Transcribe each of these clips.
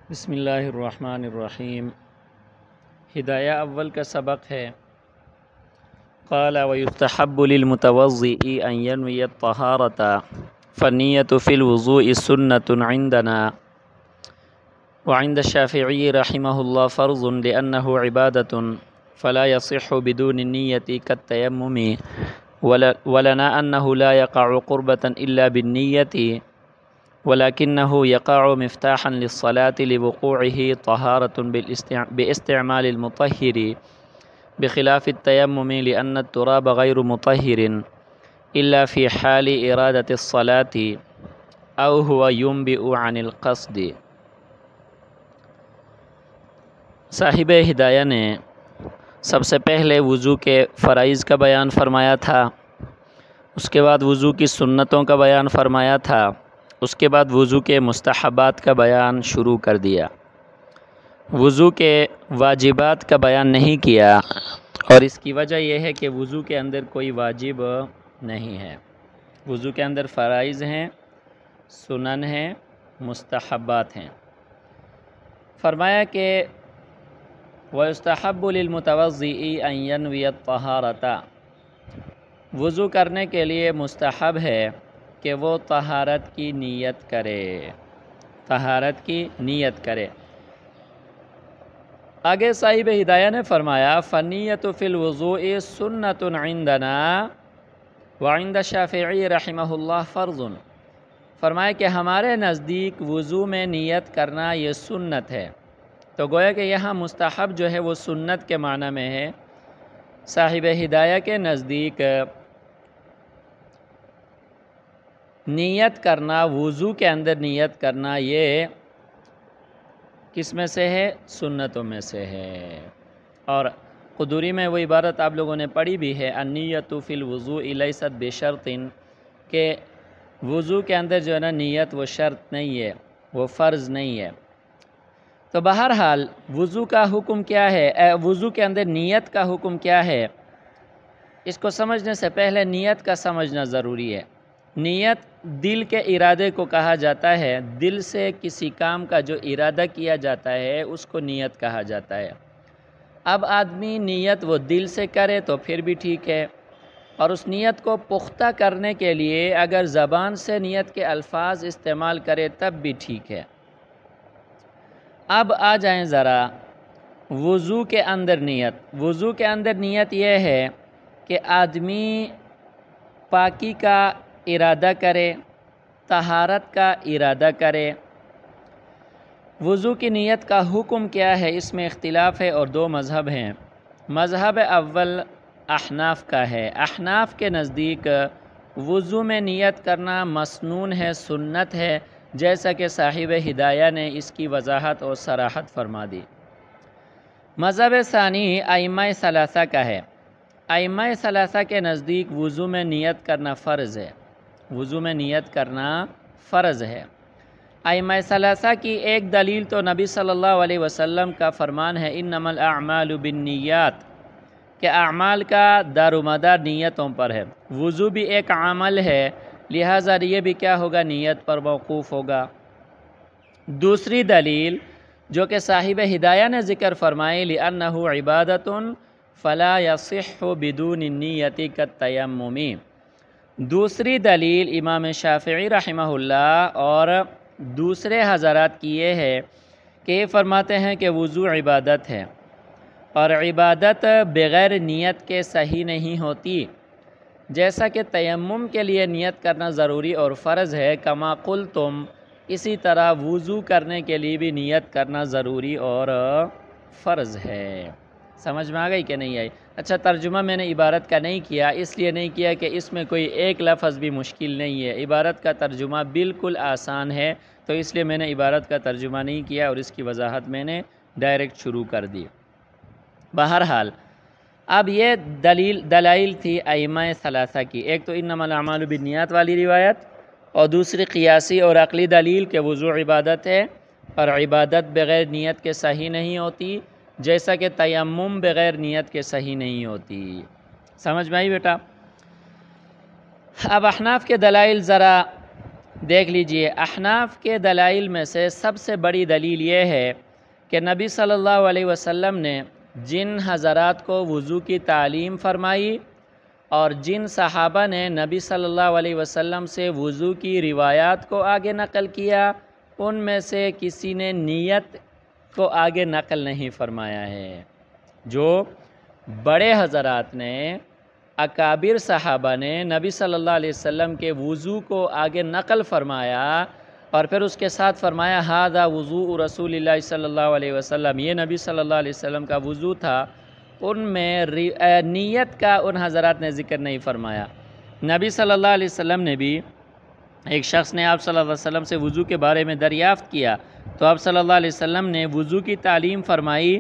بسم اللہ الرحمن الرحیم۔ ہدایہ اول کا سبق ہے۔ قال ويستحب للمتوضئ ان ينوي الطهارة فالنية في الوضوء سنة عندنا وعند الشافعي رحمه الله فرض لأنه عبادة فلا يصح بدون النية كالتيمم ولنا أنه لا يقع قربة إلا بالنية ولكنه يقع مفتاحا للصلاة لوقوعه طهارة باستعمال المطهر بخلاف التيمم لأن التراب غير مطهر إلا في حال إرادة الصلاة أو هو ينبئ عن القصد۔ صاحب ہدایہ نے سب سے پہلے وضو کے فرائض کا بیان فرمایا تھا، اس کے بعد وضو کی سنتوں کا بیان فرمایا تھا، اس کے بعد وضو کے مستحبات کا بیان شروع کر دیا۔ وضو کے واجبات کا بیان نہیں کیا، اور اس کی وجہ یہ ہے کہ وضو کے اندر کوئی واجب نہیں ہے۔ وضو کے اندر فرائض ہیں، سنن ہیں، مستحبات ہیں۔ فرمایا کہ وَيُسْتَحَبُّ لِلْمُتَوَضِّئِ أَن يَنْوِيَ الطَّهَارَةَ، وضو کرنے کے لیے مستحب ہے کہ وہ طہارت کی نیت کرے، طہارت کی نیت کرے۔ آگے صاحب ہدایہ نے فرمایا فَالنِّيَّةُ فِي الْوُضُوءِ سُنَّةٌ عِندَنَا وَعِندَ الشَّافِعِيِّ رَحِمَهُ اللَّهُ فَرْضٌ۔ فرمایا کہ ہمارے نزدیک وضو میں نیت کرنا یہ سنت ہے، تو گویا کہ یہاں مستحب جو ہے وہ سنت کے معنی میں ہے۔ صاحب ہدایہ کے نزدیک نیت کرنا، وضو کے اندر نیت کرنا، یہ کس میں سے ہے؟ سنتوں میں سے ہے۔ اور قدوری میں وہ عبارت آپ لوگوں نے پڑھی بھی ہے، النیۃ فی الوضوء لیست بشرط، کہ وضو کے اندر جو ہے نا نیت وہ شرط نہیں ہے، وہ فرض نہیں ہے۔ تو بہرحال وضو کا حکم کیا ہے، وضو کے اندر نیت کا حکم کیا ہے، اس کو سمجھنے سے پہلے نیت کا سمجھنا ضروری ہے۔ نیت دل کے ارادے کو کہا جاتا ہے، دل سے کسی کام کا جو ارادہ کیا جاتا ہے اس کو نیت کہا جاتا ہے۔ اب آدمی نیت وہ دل سے کرے تو پھر بھی ٹھیک ہے، اور اس نیت کو پختہ کرنے کے لیے اگر زبان سے نیت کے الفاظ استعمال کرے تب بھی ٹھیک ہے۔ اب آ جائیں ذرا وضو کے اندر نیت۔ وضو کے اندر نیت یہ ہے کہ آدمی پاکی کا ارادہ کرے، طہارت کا ارادہ کرے۔ وضو کی نیت کا حکم کیا ہے، اس میں اختلاف ہے اور دو مذہب ہیں۔ مذہب اول احناف کا ہے۔ احناف کے نزدیک وضو میں نیت کرنا مسنون ہے، سنت ہے، جیسا کہ صاحب ہدایہ نے اس کی وضاحت اور صراحت فرما دی۔ مذہب ثانی ائمہ ثلاثہ کا ہے۔ ائمہ ثلاثہ کے نزدیک وضو میں نیت کرنا فرض ہے، وضو میں نیت کرنا فرض ہے۔ ائمہ ثلاثہ کی ایک دلیل تو نبی صلی اللہ علیہ وسلم کا فرمان ہے انما الاعمال بالنیات، کہ اعمال کا دار و مدار نیتوں پر ہے۔ وضو بھی ایک عمل ہے، لہٰذا یہ بھی کیا ہوگا، نیت پر موقوف ہوگا۔ دوسری دلیل جو کہ صاحب ہدایہ نے ذکر فرمائی لأنہ عبادۃ فلا یصح بدون النیۃ کالتیمم۔ دوسری دلیل امام شافعی رحمہ اللہ اور دوسرے حضرات کی یہ ہے کہ یہ فرماتے ہیں کہ وضو عبادت ہے، اور عبادت بغیر نیت کے صحیح نہیں ہوتی، جیسا کہ تیمم کے لیے نیت کرنا ضروری اور فرض ہے، کما قلتم، اسی طرح وضو کرنے کے لیے بھی نیت کرنا ضروری اور فرض ہے۔ سمجھ میں آ گئی کہ نہیں آئی؟ اچھا، ترجمہ میں نے عبارت کا نہیں کیا، اس لیے نہیں کیا کہ اس میں کوئی ایک لفظ بھی مشکل نہیں ہے، عبارت کا ترجمہ بالکل آسان ہے، تو اس لیے میں نے عبارت کا ترجمہ نہیں کیا اور اس کی وضاحت میں نے ڈائریکٹ شروع کر دی۔ بہرحال اب یہ دلائل تھی ائمہ ثلاثہ کی، ایک تو انما الاعمال بالنیات والی روایت، اور دوسری قیاسی اور عقلی دلیل کہ وضو عبادت ہے اور عبادت بغیر نیت کے صحیح نہیں ہوتی، جیسا کہ تیمم بغیر نیت کے صحیح نہیں ہوتی۔ سمجھ میں آئی بیٹا؟ اب احناف کے دلائل ذرا دیکھ لیجئے، احناف کے دلائل میں سے سب سے بڑی دلیل یہ ہے کہ نبی صلی اللہ علیہ وسلم نے جن حضرات کو وضو کی تعلیم فرمائی اور جن صحابہ نے نبی صلی اللہ علیہ وسلم سے وضو کی روایات کو آگے نقل کیا، ان میں سے کسی نے نیت کو آگے نقل نہیں فرمایا ہے۔ جو بڑے حضرات نے، اکابر صحابہ نے نبی صلی اللہ علیہ وسلم کے وضو کو آگے نقل فرمایا اور پھر اس کے ساتھ فرمایا ھذا وضوء رسول اللہ صلی اللہ علیہ وسلم، یہ نبی صلی اللہ علیہ وسلم کا وضو تھا، ان میں نیت کا ان حضرات نے ذکر نہیں فرمایا۔ نبی صلی اللہ علیہ وسلم نے بھی، ایک شخص نے آپ صلی اللہ علیہ وسلم سے وضو کے بارے میں دریافت کیا تو آپ صلی اللہ علیہ وسلم نے وضو کی تعلیم فرمائی،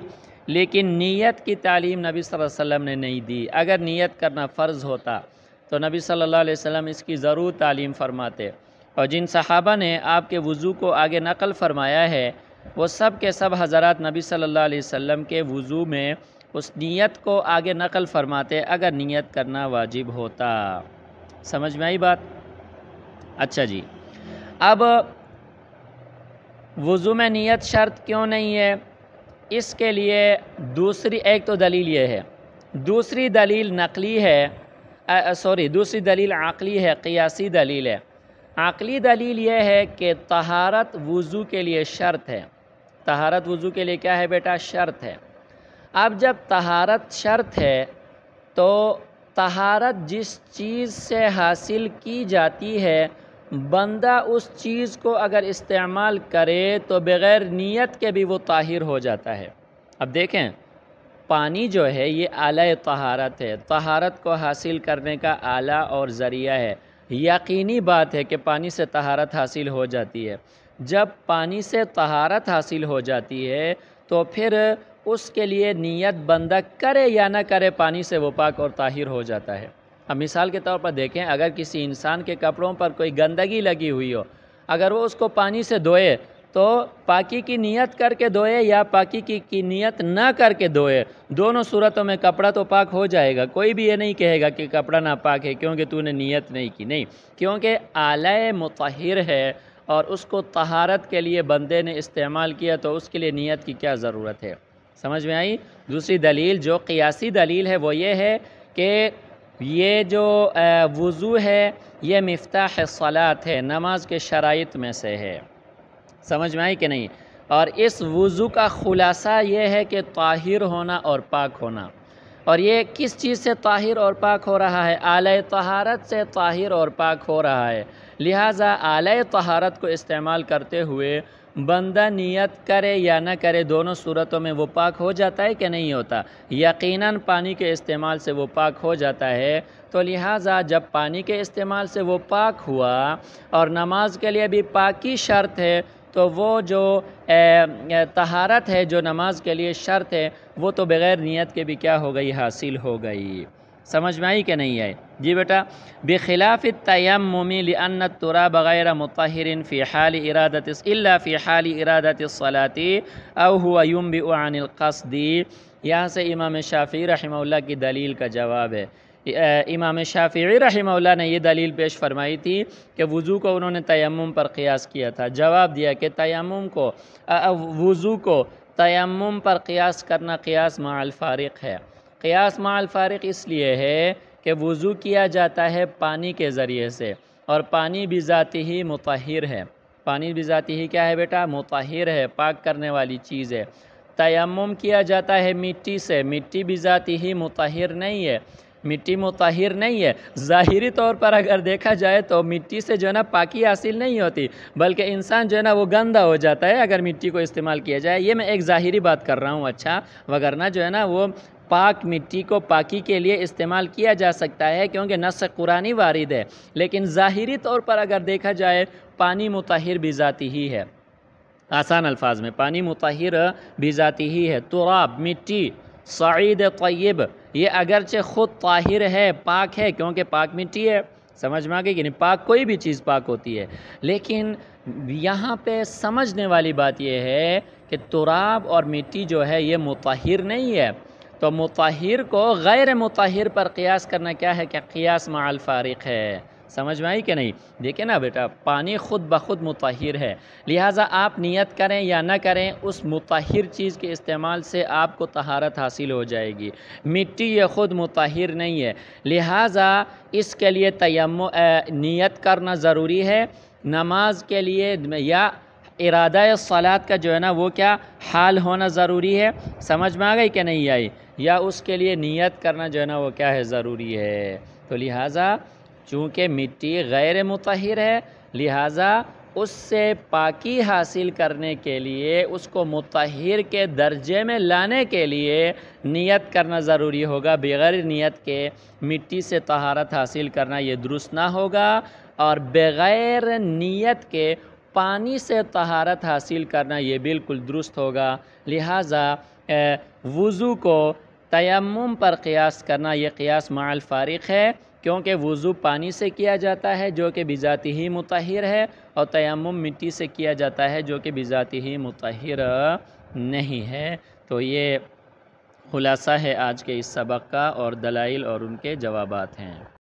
لیکن نیت کی تعلیم نبی صلی اللہ علیہ وسلم نے نہیں دی۔ اگر نیت کرنا فرض ہوتا تو نبی صلی اللہ علیہ وسلم اس کی ضرور تعلیم فرماتے، اور جن صحابہ نے آپ کے وضو کو آگے نقل فرمایا ہے وہ سب کے سب حضرات نبی صلی اللہ علیہ وسلم کے وضو میں اس نیت کو آگے نقل فرماتے اگر نیت کرنا واجب ہوتا۔ سمجھ میں آئی بات؟ اچھا جی، اب وضو میں نیت شرط کیوں نہیں ہے؟ اس کے لیے دوسری ایک تو دلیل یہ ہے، دوسری دلیل نقلی ہے، دوسری دلیل عقلی ہے، قیاسی دلیل ہے۔ عقلی دلیل یہ ہے کہ طہارت وضو کے لیے شرط ہے۔ طہارت وضو کے لیے کیا ہے بیٹا؟ شرط ہے۔ اب جب طہارت شرط ہے تو طہارت جس چیز سے حاصل کی جاتی ہے، بندہ اس چیز کو اگر استعمال کرے تو بغیر نیت کے بھی وہ طاہر ہو جاتا ہے۔ اب دیکھیں، پانی جو ہے یہ آلہ طہارت ہے، طہارت کو حاصل کرنے کا آلہ اور ذریعہ ہے۔ یقینی بات ہے کہ پانی سے طہارت حاصل ہو جاتی ہے۔ جب پانی سے طہارت حاصل ہو جاتی ہے تو پھر اس کے لیے نیت بندہ کرے یا نہ کرے، پانی سے وہ پاک اور طاہر ہو جاتا ہے۔ اب مثال کے طور پر دیکھیں، اگر کسی انسان کے کپڑوں پر کوئی گندگی لگی ہوئی ہو، اگر وہ اس کو پانی سے دھوئے تو پاکی کی نیت کر کے دھوئے یا پاکی کی نیت نہ کر کے دھوئے، دونوں صورتوں میں کپڑا تو پاک ہو جائے گا۔ کوئی بھی یہ نہیں کہے گا کہ کپڑا ناپاک ہے کیونکہ تو نے نیت نہیں کی، نہیں، کیونکہ آلہ مطہر ہے اور اس کو طہارت کے لیے بندے نے استعمال کیا تو اس کے لیے نیت کی کیا ضرورت ہے؟ سمجھ میں آئی؟ دوسری دلیل جو قیاسی دلیل ہے وہ یہ ہے کہ یہ جو وضو ہے یہ مفتاح الصلاۃ ہے، نماز کے شرائط میں سے ہے۔ سمجھ میں آئی کہ نہیں؟ اور اس وضو کا خلاصہ یہ ہے کہ طاہر ہونا اور پاک ہونا، اور یہ کس چیز سے طاہر اور پاک ہو رہا ہے؟ آلہ طہارت سے طاہر اور پاک ہو رہا ہے۔ لہٰذا آلہ طہارت کو استعمال کرتے ہوئے بندہ نیت کرے یا نہ کرے، دونوں صورتوں میں وہ پاک ہو جاتا ہے کہ نہیں ہوتا؟ یقیناً پانی کے استعمال سے وہ پاک ہو جاتا ہے۔ تو لہٰذا جب پانی کے استعمال سے وہ پاک ہوا اور نماز کے لیے بھی پاکی شرط ہے، تو وہ جو طہارت ہے جو نماز کے لیے شرط ہے وہ تو بغیر نیت کے بھی کیا ہو گئی؟ حاصل ہو گئی۔ سمجھ میں آئی کہ نہیں آئی؟ جی بیٹا، بخلاف التیمم لأن التراب غیر مطہر فی حال ارادت الا فی حال ارادت الصلاة او هو ينبئ عن القصد۔ یہاں سے امام شافعی رحمہ اللہ کی دلیل کا جواب ہے۔ امام شافعی رحمہ اللہ نے یہ دلیل پیش فرمائی تھی کہ وضو کو انہوں نے تیمم پر قیاس کیا تھا۔ جواب دیا کہ تیمم کو، وضو کو تیمم پر قیاس کرنا قیاس مع الفارق ہے۔ قیاس مع الفارق اس لیے ہے کہ وضو کیا جاتا ہے پانی کے ذریعے سے، اور پانی بذاتہ ہی مطہر ہے۔ پانی بذاتہ ہی کیا ہے بیٹا؟ مطہر ہے، پاک کرنے والی چیز ہے۔ تیمم کیا جاتا ہے مٹی سے، مٹی بذاتہ ہی مطہر نہیں ہے، مٹی مطہر نہیں ہے۔ ظاہری طور پر اگر دیکھا جائے تو مٹی سے جو ہے نا پاکی حاصل نہیں ہوتی، بلکہ انسان جو ہے نا وہ گندا ہو جاتا ہے اگر مٹی کو استعمال کیا جائے۔ یہ میں ایک ظاہری بات کر رہا ہوں، اچھا، وگرنہ جو ہے نا وہ پاک مٹی کو پاکی کے لیے استعمال کیا جا سکتا ہے کیونکہ نص قرآنی وارد ہے، لیکن ظاہری طور پر اگر دیکھا جائے پانی مطہر بذاتہ ہی ہے۔ آسان الفاظ میں پانی مطہر بذاتہ ہی ہے۔ تراب مٹی، صعید طیب، یہ اگرچہ خود طاہر ہے، پاک ہے کیونکہ پاک مٹی ہے۔ سمجھ میں آ گئی کہ نہیں؟ پاک کوئی بھی چیز پاک ہوتی ہے، لیکن یہاں پہ سمجھنے والی بات یہ ہے کہ تراب اور مٹی جو ہے یہ مطہر نہیں ہے، تو مطہر کو غیر مطہر پر قیاس کرنا کیا ہے کہ قیاس مع الفارق ہے۔ سمجھ میں آئی کہ نہیں؟ دیکھیں نا بیٹا، پانی خود بخود مطہر ہے، لہٰذا آپ نیت کریں یا نہ کریں اس مطہر چیز کے استعمال سے آپ کو طہارت حاصل ہو جائے گی۔ مٹی یہ خود مطہر نہیں ہے، لہٰذا اس کے لیے نیت کرنا ضروری ہے۔ نماز کے لیے یا ارادہ صلاۃ کا جو ہے نا وہ کیا حال ہونا ضروری ہے، سمجھ میں آ گئی کہ نہیں آئی؟ یا اس کے لیے نیت کرنا جو ہے نا وہ کیا ہے، ضروری ہے۔ تو لہٰذا چونکہ مٹی غیر مطہر ہے، لہٰذا اس سے پاکی حاصل کرنے کے لیے، اس کو مطہر کے درجے میں لانے کے لیے نیت کرنا ضروری ہوگا۔ بغیر نیت کے مٹی سے طہارت حاصل کرنا یہ درست نہ ہوگا، اور بغیر نیت کے پانی سے طہارت حاصل کرنا یہ بالکل درست ہوگا۔ لہٰذا وضو کو تیمم پر قیاس کرنا یہ قیاس مع الفارق ہے، کیونکہ وضو پانی سے کیا جاتا ہے جو کہ بذاتہ ہی مطہر ہے، اور تیمم مٹی سے کیا جاتا ہے جو کہ بذاتہ ہی مطہر نہیں ہے۔ تو یہ خلاصہ ہے آج کے اس سبق کا، اور دلائل اور ان کے جوابات ہیں۔